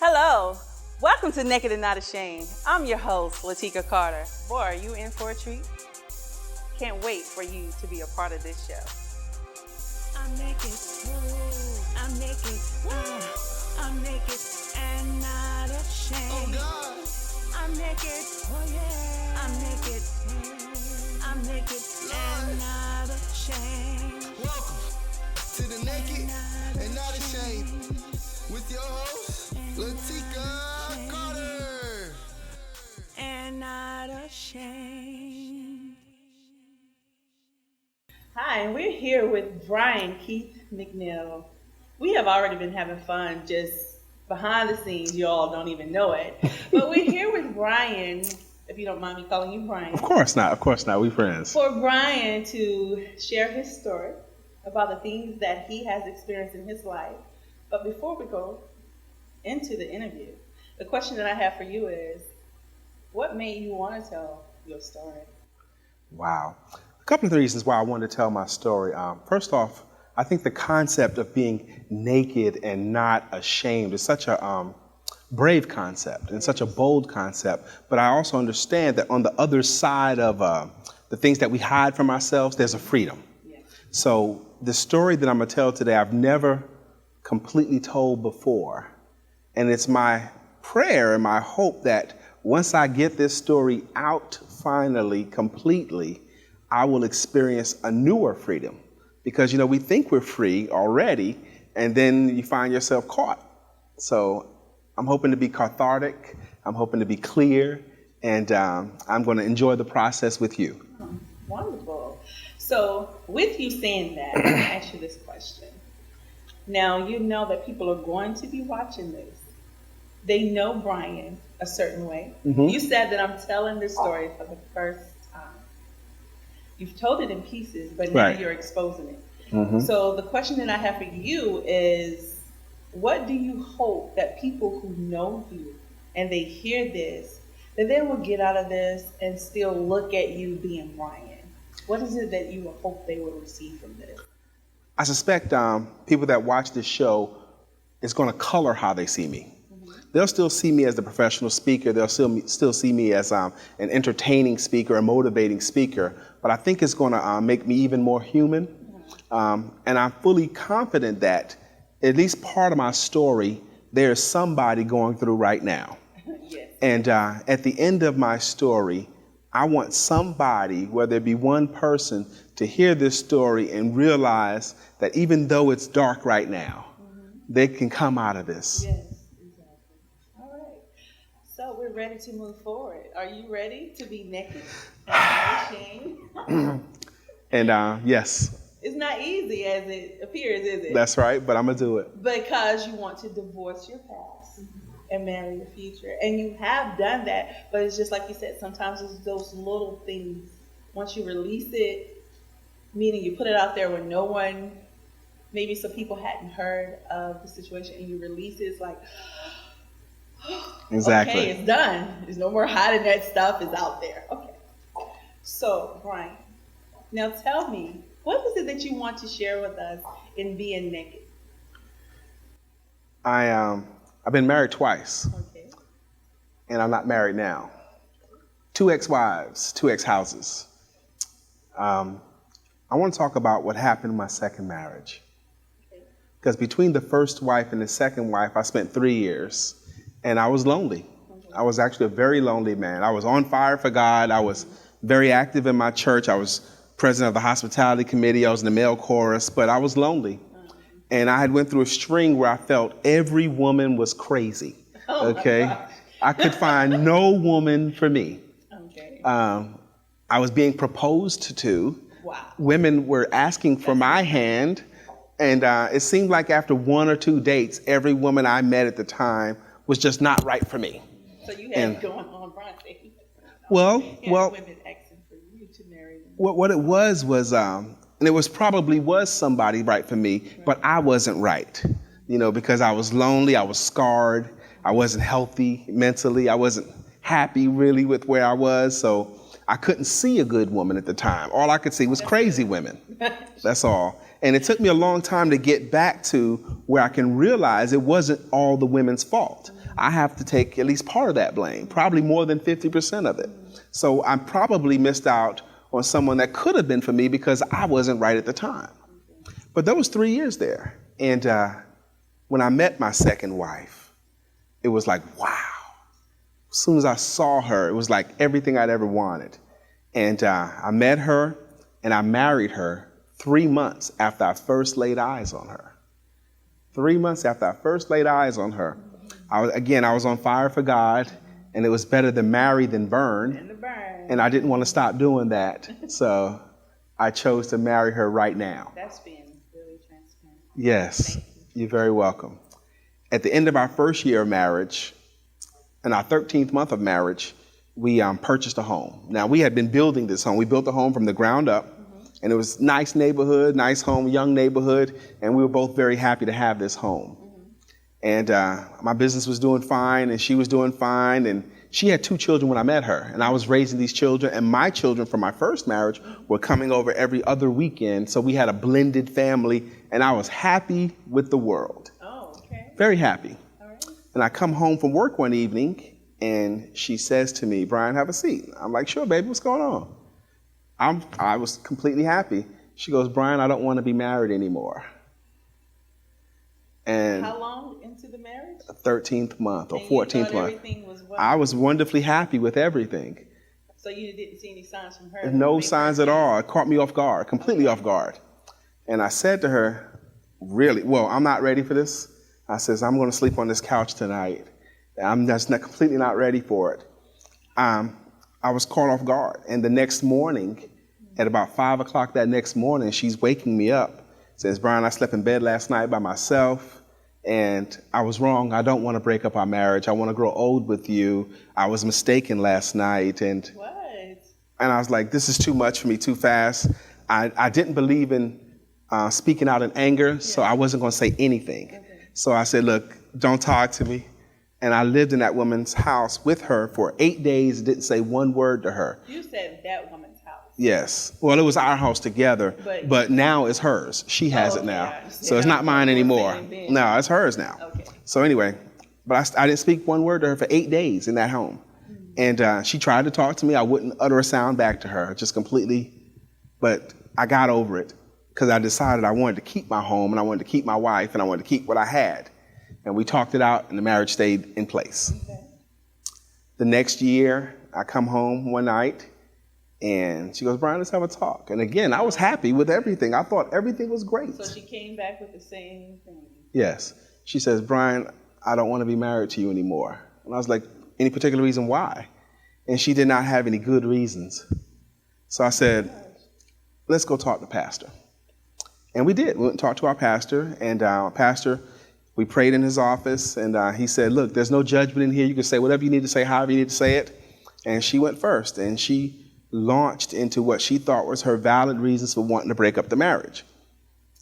Hello, welcome to Naked and Not Ashamed. I'm your host, Lateka Carter. Boy, are you in for a treat? Can't wait for you to be a part of this show. I'm naked, I'm naked, I'm naked and not ashamed. Oh God. I'm naked, oh yeah, I'm naked, and not ashamed. Welcome to the Naked and Not Ashamed with your host, Lateka Carter. And not ashamed. Hi, and we're here with Brian Keith McNeil. We have already been having fun just behind the scenes. You all don't even know it. But we're here with Brian, if you don't mind me calling you Brian. Of course not. We friends. For Brian to share his story about the things that he has experienced in his life. But before we go into the interview, the question that I have for you is, what made you want to tell your story? Wow. A couple of reasons why I wanted to tell my story. First off, I think the concept of being naked and not ashamed is such a brave concept and such a bold concept. But I also understand that on the other side of the things that we hide from ourselves, there's a freedom. Yeah. So the story that I'm going to tell today, I've never completely told before. And it's my prayer and my hope that once I get this story out finally, completely, I will experience a newer freedom. Because, we think we're free already, and then you find yourself caught. So I'm hoping to be cathartic, I'm hoping to be clear, and I'm going to enjoy the process with you. Wonderful. So with you saying that, I'm going to ask you this question. Now, you know that people are going to be watching this. They know Brian a certain way. Mm-hmm. You said that I'm telling this story for the first time. You've told it in pieces, but now Right. you're exposing it. Mm-hmm. So the question that I have for you is, what do you hope that people who know you and they hear this, that they will get out of this and still look at you being Brian? What is it that you hope they will receive from this? I suspect people that watch this show is going to color how they see me. They'll still see me as the professional speaker. They'll still see me as an entertaining speaker, a motivating speaker. But I think it's going to make me even more human. And I'm fully confident that at least part of my story, there's somebody going through right now. Yes. And at the end of my story, I want somebody, whether it be one person, to hear this story and realize that even though it's dark right now, they can come out of this. Yes, exactly. All right. So we're ready to move forward. Are you ready to be naked and not ashamed? And yes, It's not easy as it appears, is it? that's right, but I'm going to do it. Because you want to divorce your past and marry your future. And you have done that, but it's just like you said, sometimes it's those little things. Once you release it, meaning you put it out there where no one, maybe some people hadn't heard of the situation, and you release it, it's like, Exactly. okay, it's done. There's no more hiding that stuff. It's out there. Okay. So, Brian, now tell me, what is it that you want to share with us in being naked? I've been married twice, Okay. and I'm not married now. 2 ex-wives, 2 ex-houses. I want to talk about what happened in my second marriage. Because between the first wife and the second wife, I spent 3 years, and I was lonely. I was actually a very lonely man. I was on fire for God. I was very active in my church. I was president of the hospitality committee. I was in the male chorus, but I was lonely. And I had went through a string where I felt every woman was crazy. Okay. I could find no woman for me. Okay. I was being proposed to. Wow. Women were asking for my hand. And it seemed like after 1 or 2 dates, every woman I met at the time was just not right for me. So you had going on, Brian. Well, women asking for you to marry them. what it was, and it was somebody right for me, but I wasn't right, because I was lonely, I was scarred, I wasn't healthy mentally, I wasn't happy really with where I was. So I couldn't see a good woman at the time. All I could see was crazy women. That's all. And it took me a long time to get back to where I can realize it wasn't all the women's fault. I have to take at least part of that blame, probably more than 50% of it. So I probably missed out on someone that could have been for me because I wasn't right at the time. But there was 3 years there. And when I met my second wife, it was like, wow. As soon as I saw her, it was like everything I'd ever wanted. And I met her and I married her 3 months after I first laid eyes on her. 3 months after I first laid eyes on her. I was on fire for God, and it was better to marry than burn. And I didn't want to stop doing that. So I chose to marry her right now. That's being really transparent. Yes, you're very welcome. At the end of our first year of marriage, in our 13th month of marriage, we purchased a home. Now, we had been building this home. We built the home from the ground up, and it was nice neighborhood, nice home, young neighborhood, and we were both very happy to have this home. And my business was doing fine, and she was doing fine, and she had 2 children when I met her, and I was raising these children, and my children from my first marriage were coming over every other weekend, so we had a blended family, and I was happy with the world. Oh, okay. Very happy. All right. And I come home from work one evening, and she says to me, "Brian, have a seat." I'm like, "Sure, baby, what's going on?" I was completely happy. She goes, "Brian, I don't want to be married anymore." And how long into the marriage? 13th month or And 14th you thought month. everything was well? I was wonderfully happy with everything. So you didn't see any signs from her? No signs at all. It caught me off guard, completely off guard. And I said to her, "Really? Well, I'm not ready for this." I says, "I'm going to sleep on this couch tonight. I'm just completely not ready for it." I was caught off guard. And the next morning, at about 5 o'clock that next morning, she's waking me up. Says, "Brian, I slept in bed last night by myself, and I was wrong. I don't want to break up our marriage. I want to grow old with you. I was mistaken last night." And What? I was like, this is too much for me, too fast. I didn't believe in speaking out in anger, so I wasn't going to say anything. Okay. So I said, "Look, don't talk to me." And I lived in that woman's house with her for 8 days, didn't say one word to her. You said that woman's house. Yes. Well, it was our house together, but now it's hers. She has it now. So it's not mine anymore. No, it's hers now. Okay. So anyway, but I didn't speak one word to her for 8 days in that home. And she tried to talk to me. I wouldn't utter a sound back to her, just completely. But I got over it because I decided I wanted to keep my home, and I wanted to keep my wife, and I wanted to keep what I had. And we talked it out, and the marriage stayed in place. Okay. The next year, I come home one night, and she goes, "Brian, let's have a talk." And again, I was happy with everything. I thought everything was great. So she came back with the same thing. Yes. She says, "Brian, I don't want to be married to you anymore." And I was like, "Any particular reason why?" And she did not have any good reasons. So I said, "Let's go talk to pastor." And we did. We went and talked to our pastor, and we prayed in his office, and he said, "Look, there's no judgment in here. You can say whatever you need to say, however you need to say it." And she went first, and she launched into what she thought was her valid reasons for wanting to break up the marriage.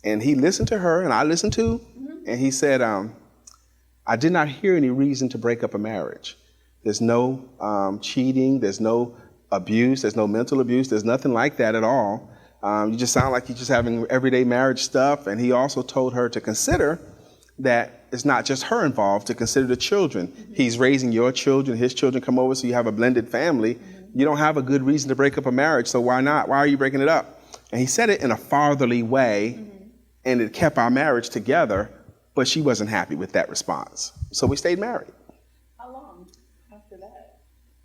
And he listened to her, and I listened too, and he said, "I did not hear any reason to break up a marriage. There's no cheating, there's no abuse, there's no mental abuse, there's nothing like that at all. You just sound like you're just having everyday marriage stuff." And he also told her to consider that it's not just her involved, to consider the children. He's raising your children, his children come over, so you have a blended family. You don't have a good reason to break up a marriage, so why not? Why are you breaking it up? And he said it in a fatherly way, and it kept our marriage together, but she wasn't happy with that response. So we stayed married. How long after that?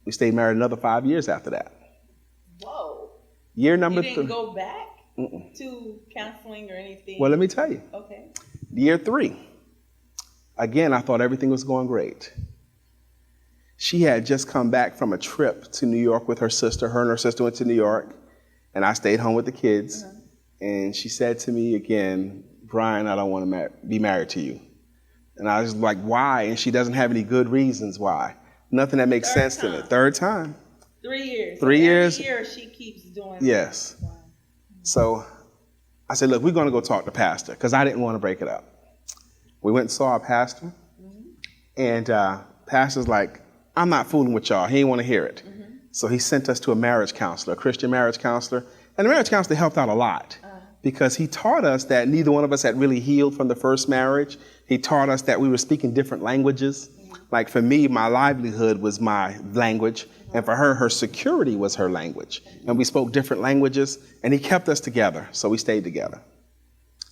We stayed married another 5 years after that. Whoa. Year number You didn't 3. go back to counseling or anything? Well, let me tell you. Okay. Year 3. Again, I thought everything was going great. She had just come back from a trip to New York with her sister. Her and her sister went to New York, and I stayed home with the kids. And she said to me again, "Brian, I don't want to be married to you." And I was like, "Why?" And she doesn't have any good reasons why. Nothing that makes sense to me. Third time. 3 years. 3 years. Every year she keeps doing Yes. Wow. So I said, "Look, we're going to go talk to pastor," because I didn't want to break it up. We went and saw our pastor, and pastor's like, "I'm not fooling with y'all." He didn't want to hear it. So he sent us to a marriage counselor, a Christian marriage counselor. And the marriage counselor helped out a lot because he taught us that neither one of us had really healed from the first marriage. He taught us that we were speaking different languages. Like for me, my livelihood was my language. And for her, her security was her language. And we spoke different languages. And he kept us together. So we stayed together.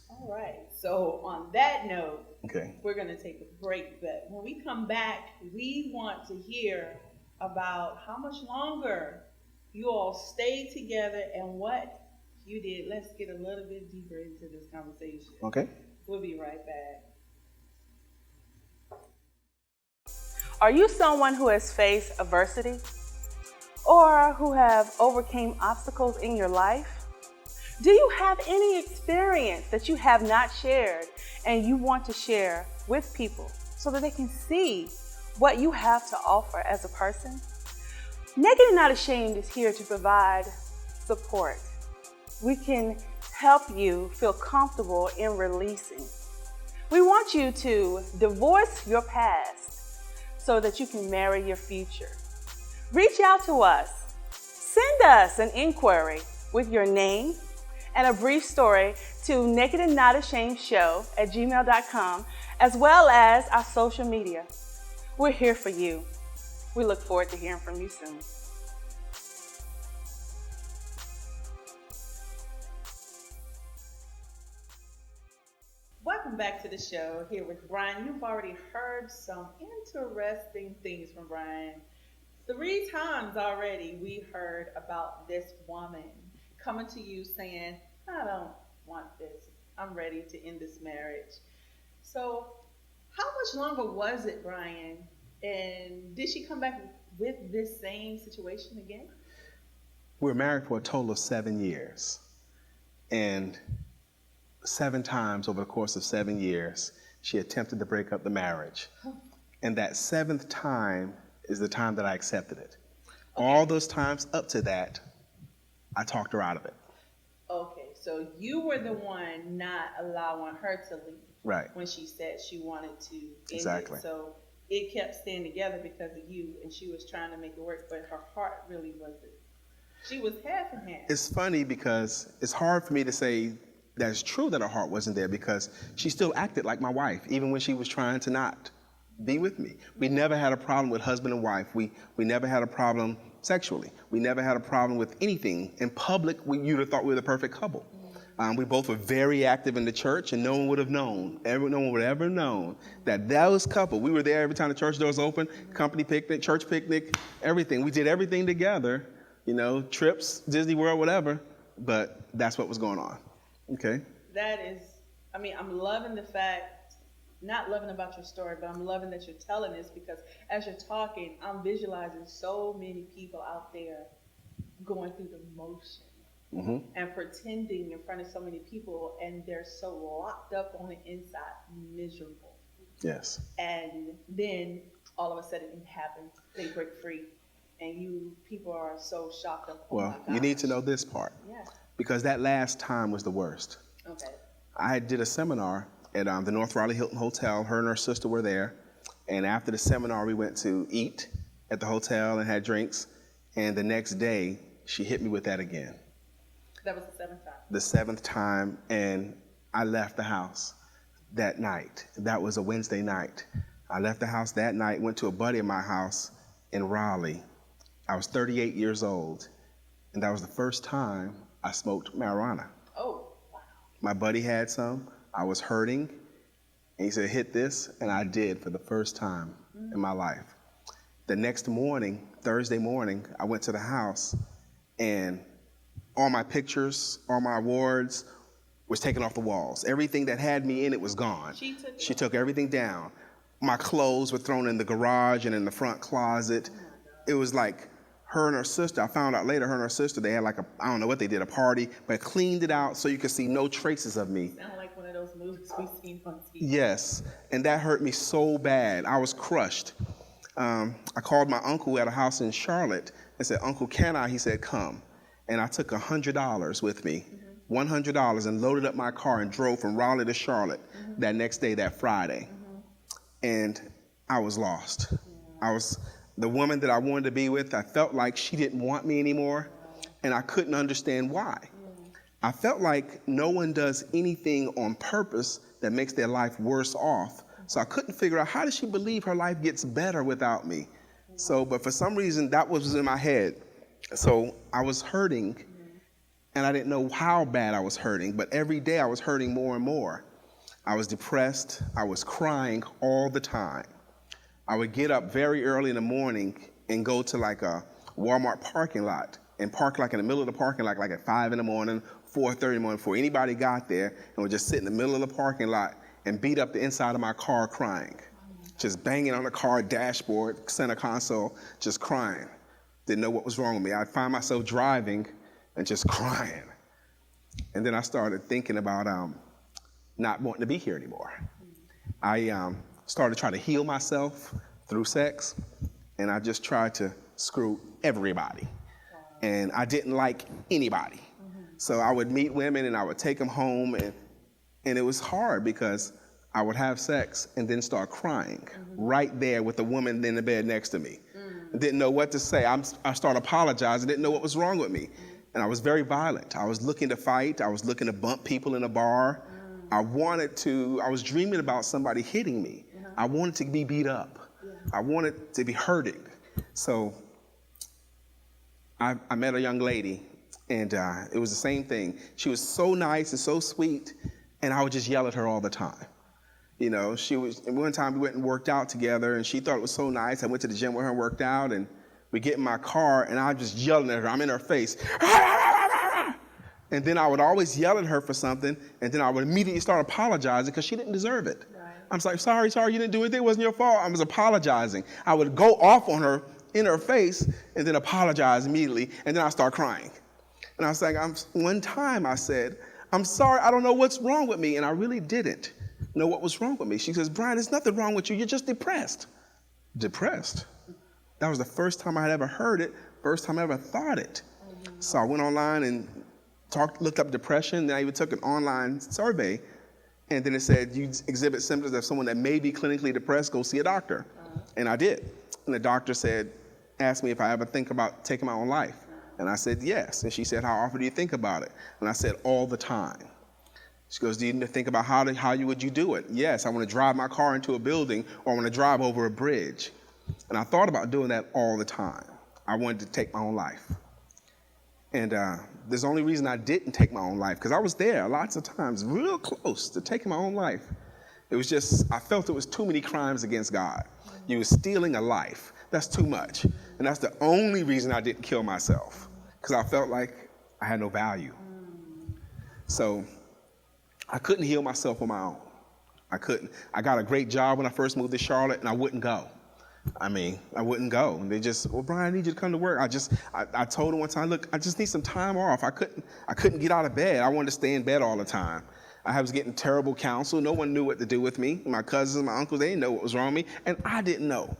All right. So on that note, Okay. we're going to take a break. But when we come back, we want to hear about how much longer you all stayed together and what you did. Let's get a little bit deeper into this conversation. Okay. We'll be right back. Are you someone who has faced adversity or who have overcame obstacles in your life? Do you have any experience that you have not shared and you want to share with people so that they can see what you have to offer as a person? Naked and Not Ashamed is here to provide support. We can help you feel comfortable in releasing. We want you to divorce your past so that you can marry your future. Reach out to us. Send us an inquiry with your name and a brief story to nakedandnotashamedshow@gmail.com, as well as our social media. We're here for you. We look forward to hearing from you soon. Welcome back to the show here with Brian. You've already heard some interesting things from Brian. 3 times already we heard about this woman coming to you saying, I don't want this. I'm ready to end this marriage. So how much longer was it, Brian? And did she come back with this same situation again? We were married for a total of 7 years. And 7 times over the course of 7 years, she attempted to break up the marriage. And that 7th time is the time that I accepted it. Okay. All those times up to that, I talked her out of it. Okay, so you were the one not allowing her to leave. Right. When she said she wanted to end Exactly. it. So it kept staying together because of you, and she was trying to make it work, but her heart really wasn't. She was half and half. It's funny because it's hard for me to say that it's true that her heart wasn't there because she still acted like my wife, even when she was trying to not be with me. We never had a problem with husband and wife. We never had a problem sexually. We never had a problem with anything. In public, you'd have thought we were the perfect couple. We both were very active in the church, and no one would have known, no one would have ever known that was couple. We were there every time the church doors open, company picnic, church picnic, everything. We did everything together, trips, Disney World, whatever, but that's what was going on. Okay. That is, I'm loving the fact, not loving about your story, but I'm loving that you're telling this because as you're talking, I'm visualizing so many people out there going through the motion. Mm-hmm. And pretending in front of so many people, and they're so locked up on the inside, miserable. Yes. And then all of a sudden it happens, they break free, and people are so shocked up. Well, you need to know this part. Yeah. Because that last time was the worst. Okay. I did a seminar at the North Raleigh Hilton Hotel. Her and her sister were there, and after the seminar, we went to eat at the hotel and had drinks. And the next day, she hit me with that again. That was the 7th time. The 7th time, and I left the house that night. That was a Wednesday night. I left the house that night, went to a buddy of my house in Raleigh. I was 38 years old, and that was the first time I smoked marijuana. Oh, wow. My buddy had some. I was hurting, and he said, hit this, and I did for the first time in my life. The next morning, Thursday morning, I went to the house, and all my pictures, all my awards was taken off the walls. Everything that had me in it was gone. She took everything down. My clothes were thrown in the garage and in the front closet. It was like her and her sister, I found out later, her and her sister, they had I don't know what they did, a party, but cleaned it out so you could see no traces of me. Sound like one of those movies we've seen on TV. Yes, and that hurt me so bad. I was crushed. I called my uncle who had a house in Charlotte and said, Uncle, can I? He said, come. And I took $100 with me, $100, and loaded up my car and drove from Raleigh to Charlotte that next day, that Friday. And I was lost. the woman that I wanted to be with, I felt like she didn't want me anymore, and I couldn't understand why. I felt like no one does anything on purpose that makes their life worse off. So I couldn't figure out, how does she believe her life gets better without me? So, but for some reason that was in my head. So I was hurting, and I didn't know how bad I was hurting, but every day I was hurting more and more. I was depressed. I was crying all the time. I would get up very early in the morning and go to like a Walmart parking lot and park like in the middle of the parking lot, like at 5 in the morning, 4:30 in the morning, before anybody got there, and would just sit in the middle of the parking lot and beat up the inside of my car crying. Just banging on the car dashboard, center console, just crying. Didn't know what was wrong with me. I'd find myself driving and just crying. And then I started thinking about not wanting to be here anymore. I started trying to heal myself through sex, and I just tried to screw everybody. And I didn't like anybody. So I would meet women and I would take them home, and it was hard because I would have sex and then start crying right there with the woman in the bed next to me. Didn't know what to say. I started apologizing, didn't know what was wrong with me. And I was very violent. I was looking to fight. I was looking to bump people in a bar. I was dreaming about somebody hitting me. I wanted to be beat up. I wanted to be hurting. So I met a young lady, and it was the same thing. She was so nice and so sweet, and I would just yell at her all the time. You know, one time we went and worked out together, and she thought it was so nice. I went to the gym with her and worked out, and we get in my car, and I'm just yelling at her. I'm in her face. And then I would always yell at her for something, and then I would immediately start apologizing because she didn't deserve it. Right. I'm like, sorry, you didn't do anything. It wasn't your fault. I was apologizing. I would go off on her in her face and then apologize immediately, and then I start crying. And I was like, one time I said, I'm sorry, I don't know what's wrong with me. And I really didn't know what was wrong with me. She says, Brian, there's nothing wrong with you. You're just depressed. Depressed? That was the first time I had ever heard it, first time I ever thought it. So I went online and looked up depression. Then I even took an online survey, and then it said, you exhibit symptoms of someone that may be clinically depressed, go see a doctor. And I did. And the doctor asked me if I ever think about taking my own life. And I said, yes. And she said, how often do you think about it? And I said, all the time. She goes, do you think about how would you do it? Yes, I want to drive my car into a building, or I want to drive over a bridge. And I thought about doing that all the time. I wanted to take my own life. And there's the only reason I didn't take my own life, because I was there lots of times, real close to taking my own life. It was just, I felt it was too many crimes against God. You were stealing a life. That's too much. And that's the only reason I didn't kill myself, because I felt like I had no value. So I couldn't heal myself on my own. I couldn't. I got a great job when I first moved to Charlotte, and I wouldn't go. I wouldn't go. And they just, well, Brian, I need you to come to work. I told them one time, look, I just need some time off. I couldn't get out of bed. I wanted to stay in bed all the time. I was getting terrible counsel. No one knew what to do with me. My cousins, my uncles, they didn't know what was wrong with me, and I didn't know.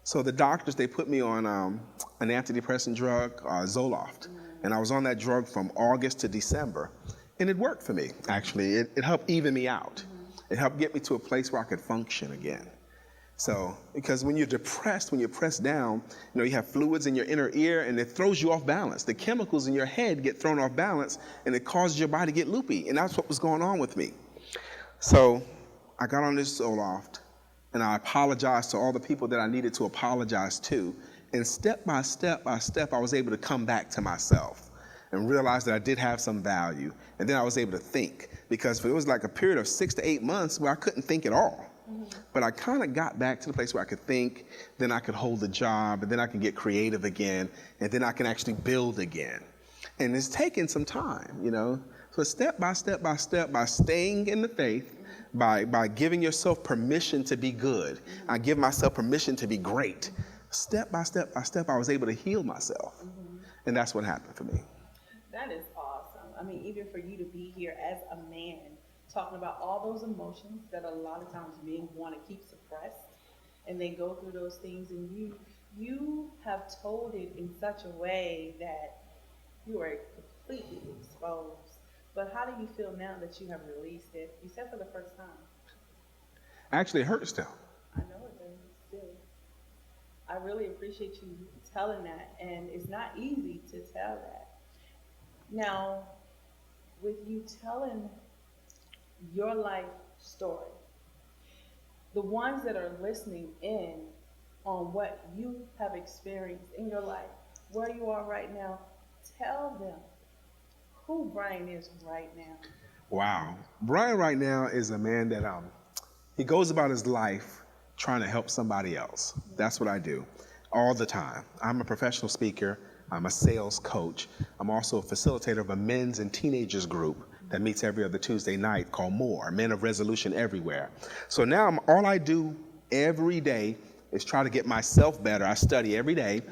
So the doctors, they put me on an antidepressant drug, Zoloft. And I was on that drug from August to December. And it worked for me, actually. It helped even me out. It helped get me to a place where I could function again. So, because when you're depressed, when you're pressed down, you have fluids in your inner ear, and it throws you off balance. The chemicals in your head get thrown off balance, and it causes your body to get loopy. And that's what was going on with me. So I got on this Zoloft, and I apologized to all the people that I needed to apologize to. And step by step, I was able to come back to myself and realize that I did have some value. And then I was able to think, because it was like a period of 6 to 8 months where I couldn't think at all. But I kind of got back to the place where I could think, then I could hold a job, and then I can get creative again, and then I can actually build again. And it's taken some time, So step by step, by staying in the faith, by giving yourself permission to be good. I give myself permission to be great. Step by step, I was able to heal myself. And that's what happened for me. That is awesome. I mean, even for you to be here as a man, talking about all those emotions that a lot of times men want to keep suppressed, and they go through those things, and you have told it in such a way that you are completely exposed. But how do you feel now that you have released it? You said for the first time. Actually, it hurts still. I know it does still. I really appreciate you telling that, and it's not easy to tell that. Now, with you telling your life story, the ones that are listening in on what you have experienced in your life, where you are right now, tell them who Brian is right now. Wow. Brian right now is a man that he goes about his life trying to help somebody else. That's what I do all the time. I'm a professional speaker. I'm a sales coach. I'm also a facilitator of a men's and teenagers group that meets every other Tuesday night called MORE, Men of Resolution Everywhere. So now all I do every day is try to get myself better. I study every day,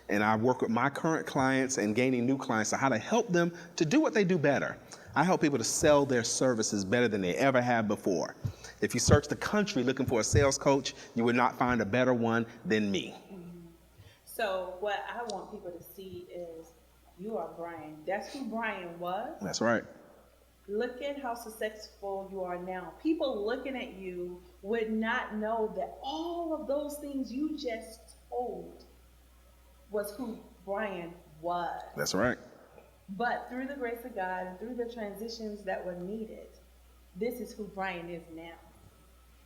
and I work with my current clients and gaining new clients on how to help them to do what they do better. I help people to sell their services better than they ever have before. If you search the country looking for a sales coach, you would not find a better one than me. So what I want people to see is you are Brian. That's who Brian was. That's right. Look at how successful you are now. People looking at you would not know that all of those things you just told was who Brian was. That's right. But through the grace of God and through the transitions that were needed, this is who Brian is now.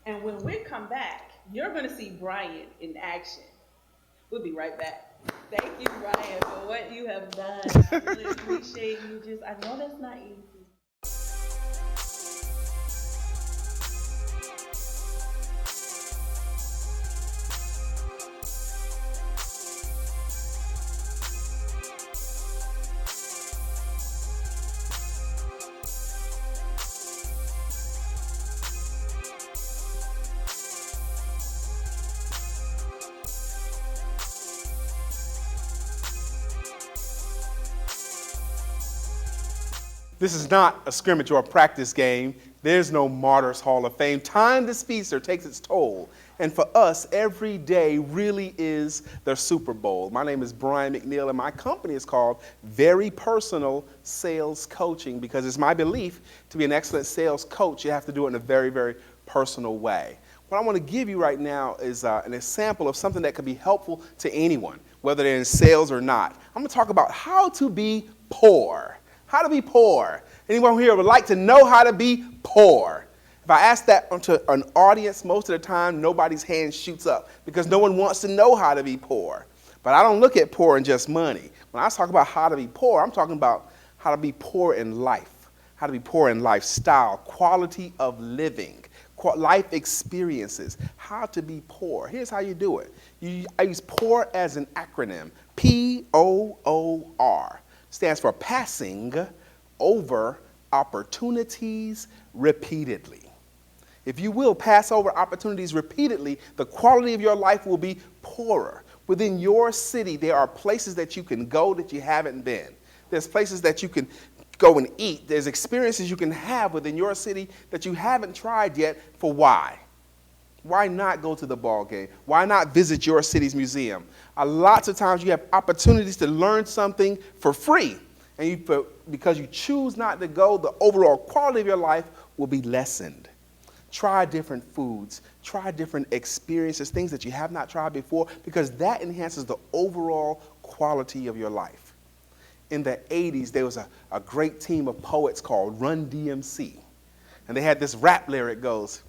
And when we come back, you're going to see Brian in action. We'll be right back. Thank you, Brian, for what you have done. I really appreciate you. I know that's not easy. This is not a scrimmage or a practice game. There's no Martyrs Hall of Fame. Time, the speedster, takes its toll. And for us, every day really is the Super Bowl. My name is Brian McNeil, and my company is called Very Personal Sales Coaching, because it's my belief to be an excellent sales coach, you have to do it in a very, very personal way. What I want to give you right now is an example of something that could be helpful to anyone, whether they're in sales or not. I'm going to talk about how to be poor. How to be poor. Anyone here would like to know how to be poor? If I ask that to an audience, most of the time, nobody's hand shoots up because no one wants to know how to be poor. But I don't look at poor in just money. When I talk about how to be poor, I'm talking about how to be poor in life, how to be poor in lifestyle, quality of living, life experiences, how to be poor. Here's how you do it. I use POUR as an acronym, P-O-O-R. Stands for passing over opportunities repeatedly. If you will pass over opportunities repeatedly, the quality of your life will be poorer. Within your city, there are places that you can go that you haven't been. There's places that you can go and eat. There's experiences you can have within your city that you haven't tried yet. For why? Why not go to the ball game? Why not visit your city's museum? Lots of times you have opportunities to learn something for free. And because you choose not to go, the overall quality of your life will be lessened. Try different foods. Try different experiences, things that you have not tried before, because that enhances the overall quality of your life. In the 80s, there was a great team of poets called Run DMC. And they had this rap lyric goes,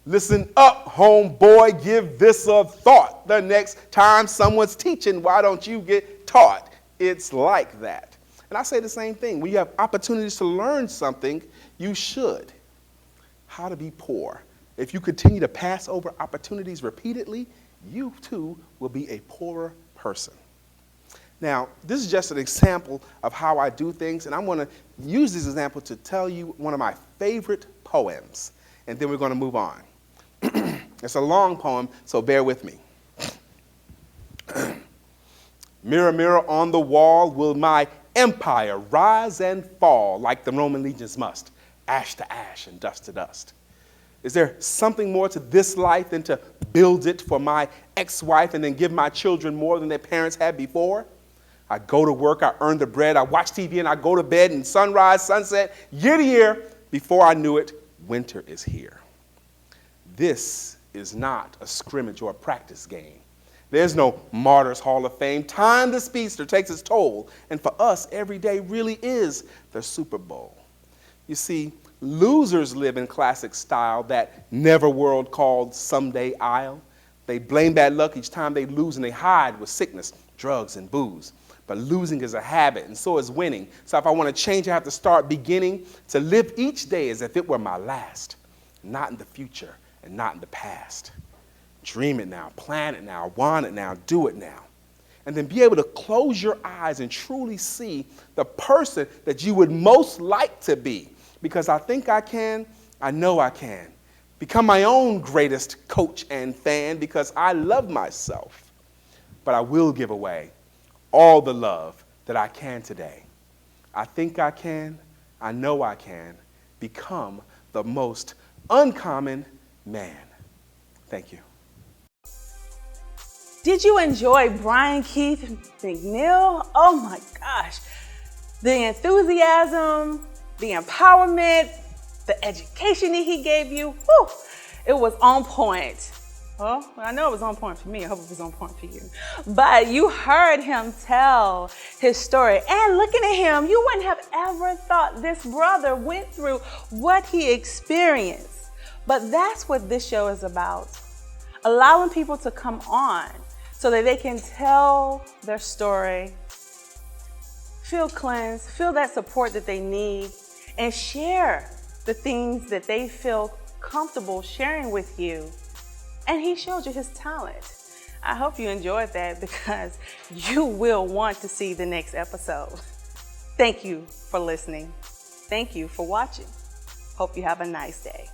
"Listen up, homeboy, give this a thought. The next time someone's teaching, why don't you get taught?" It's like that. And I say the same thing. When you have opportunities to learn something, you should. How to be poor. If you continue to pass over opportunities repeatedly, you too will be a poorer person. Now, this is just an example of how I do things, and I'm going to use this example to tell you one of my favorite poems, and then we're going to move on. It's a long poem, so bear with me. Mirror, mirror on the wall, will my empire rise and fall like the Roman legions must, ash to ash and dust to dust? Is there something more to this life than to build it for my ex-wife and then give my children more than their parents had before? I go to work, I earn the bread, I watch TV, and I go to bed, and sunrise, sunset, year to year, before I knew it, winter is here. This is not a scrimmage or a practice game. There's no Martyrs Hall of Fame. Time the speedster takes its toll, and for us, every day really is the Super Bowl. You see, losers live in classic style, that never world called someday I'll. They blame bad luck each time they lose, and they hide with sickness, drugs, and booze. But losing is a habit, and so is winning. So if I want to change, I have to start beginning to live each day as if it were my last, not in the future and not in the past. Dream it now, plan it now, want it now, do it now. And then be able to close your eyes and truly see the person that you would most like to be. Because I think I can, I know I can. Become my own greatest coach and fan because I love myself. But I will give away all the love that I can today. I think I can, I know I can become the most uncommon man. Thank you. Did you enjoy Brian Keith McNeil? Oh my gosh. The enthusiasm, the empowerment, the education that he gave you, whew, it was on point. Well, I know it was on point for me. I hope it was on point for you. But you heard him tell his story. And looking at him, you wouldn't have ever thought this brother went through what he experienced. But that's what this show is about. Allowing people to come on so that they can tell their story, feel cleansed, feel that support that they need, and share the things that they feel comfortable sharing with you. And he showed you his talent. I hope you enjoyed that because you will want to see the next episode. Thank you for listening. Thank you for watching. Hope you have a nice day.